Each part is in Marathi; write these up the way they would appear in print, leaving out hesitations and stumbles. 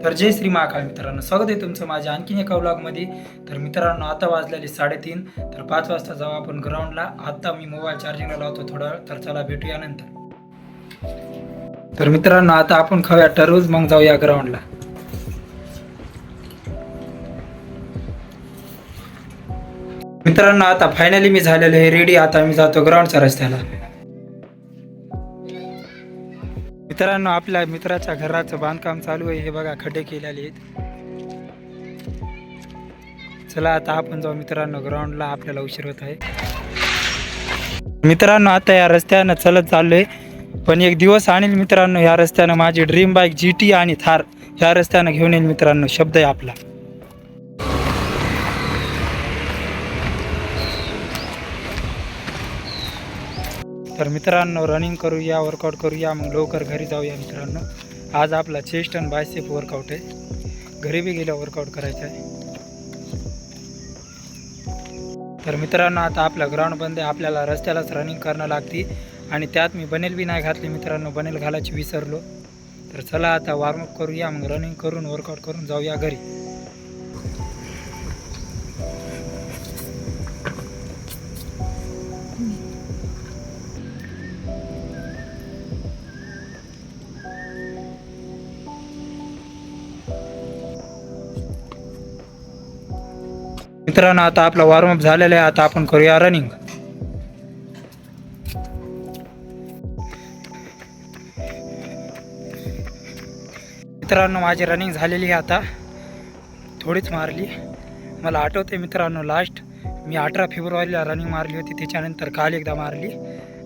तर जय श्री महाकाल मित्रांनो, स्वागत आहे तुमचं माझ्या आणखीन एका व्लॉगमध्ये. तर मित्रांनो, आता वाजलेले 3:30. तर 5 वाजता जाऊ आपण ग्राउंडला. आता मी मोबाईल चार्जिंगला लावतो थोडा वेळ. तर चला भेटूया नंतर. तर मित्रांनो, आता आपण खाऊया टरबूज, मग जाऊया ग्राउंडला. मित्रांनो, आता फायनली मी झालेलो आहे रेडी. आता मी जातो ग्राउंडच्या रस्त्याला. मित्रांनो, आपल्या मित्राच्या घराचं बांधकाम चालू आहे. हे बघा, खड्डे केलेले आहेत. चला आता आपण जाऊ मित्रांनो ग्राउंडला, आपल्याला उशीर होत आहे. मित्रांनो, आता या रस्त्यानं चलत चाललोय, पण एक दिवस आणील मित्रांनो या रस्त्यानं माझी ड्रीम बाईक GT आणि थार या रस्त्यानं घेऊन येईल मित्रांनो, शब्द आहे आपला. तर मित्रांनो, रनिंग करूया, वर्कआउट करूया, मग लवकर घरी जाऊया मित्रांनो. आज आपला चेस्ट आणि बायसेप वर्कआउट आहे. घरी बी गेल्या वर्कआउट करायचं आहे. तर मित्रांनो, आता आपला ग्राउंड बंद आहे. आपल्याला रस्त्यालाच रनिंग करणं लागते आणि त्यात मी बनेल बी नाही घातली मित्रांनो, बनेल घालायची विसरलो. तर चला आता वॉर्मअप करूया, मग रनिंग करून वर्कआउट करून जाऊया घरी. मित्रांनो, आता आपला वॉर्मअप झालेला आहे. आता आपण करूया रनिंग. मित्रांनो, माझी रनिंग झालेली आहे. आता थोडीच मारली. मला आठवते मित्रांनो, लास्ट मी 18 फेब्रुवारीला रनिंग मारली होती. त्याच्यानंतर काल एकदा मारली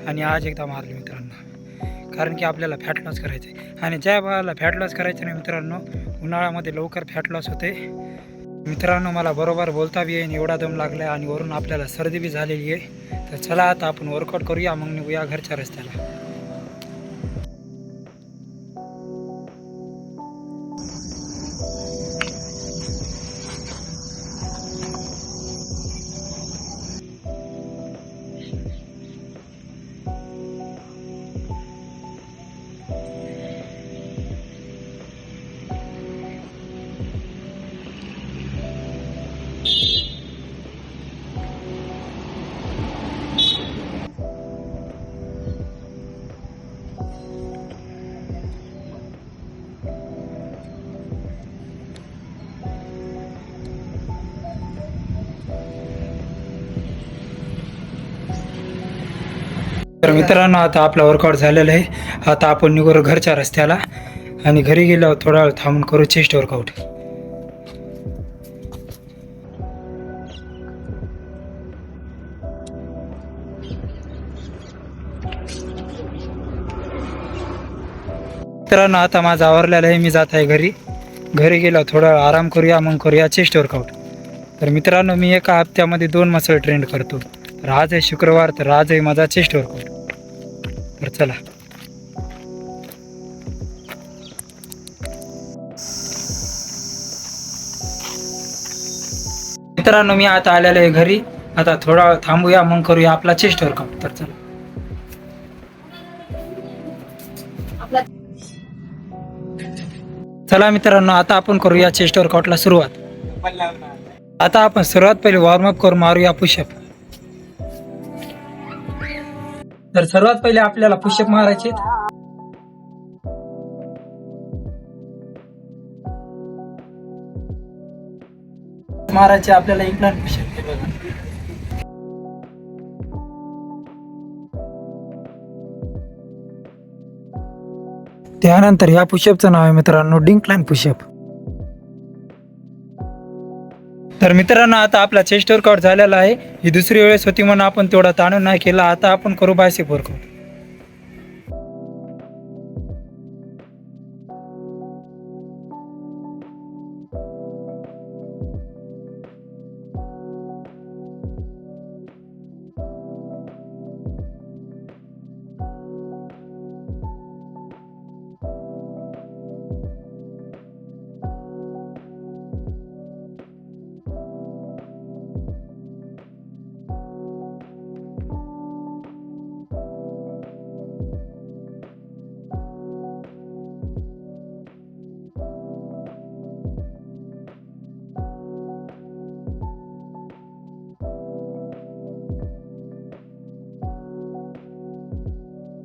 आणि आज एकदा मारली मित्रांनो. कारण की आपल्याला फॅट लॉस करायचं आहे आणि ज्या वेळेला फॅट लॉस करायचं नाही मित्रांनो, उन्हाळ्यामध्ये लवकर फॅट लॉस होते. मित्रांनो, मला बरोबर बोलता बी येईन एवढा दम लागला आहे आणि वरून आपल्याला सर्दी बी झालेली आहे. तर चला आता आपण वर्कआउट करूया, मग निघूया घरच्या रस्त्याला. तर मित्रांनो, आता आपला वर्कआउट झालेला आहे. आता आपण निघू घरच्या रस्त्याला आणि घरी गेल्यावर थोडा वेळ थांबून करू चेस्ट वर्कआउट. मित्रांनो, आता माझा आवरलेला आहे. मी जात आहे घरी. घरी गेल्यावर थोडा वेळ आराम करूया, मग करूया चेस्ट वर्कआउट. तर मित्रांनो, मी एका हप्त्यामध्ये 2 मसल ट्रेंड करतो. तर आज आहे शुक्रवार, तर आज आहे माझा चेस्ट वर्कआउट. तर चला. मित्रांनो, मी आता आलेलो आहे घरी. आता थोडा वेळ थांबूया, मग करूया आपला चेस्ट वर्कआउट. तर चला. चला मित्रांनो, आता आपण करूया चेस्ट वर्कआउटला सुरुवात. आता आपण सर्वात पहिले वॉर्मअप करून मारूया पुशअप. तर सर्वात पहिले आपल्याला पुशअप मारायचे. आपल्याला इन्क्लाइन पुशअप. त्यानंतर या पुशअपचं नाव आहे मित्रांनो डिक्लाइन पुशअप. तर मित्रांनो, आता आपला चेस्ट वर्कआउट झालेला आहे. ही दुसरी वेळेस होती म्हणून आपण तेवढा ताणून नाही केला. आता आपण करू बायसेप वर्कआउट.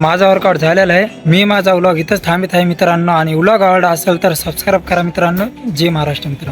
माझा वर्कआउट झालेला आहे. मी माझा व्लॉग इथंच थांबत आहे मित्रांनो. आणि व्लॉग आवडला असेल तर सबस्क्राईब करा मित्रांनो. जय महाराष्ट्र मित्रांनो.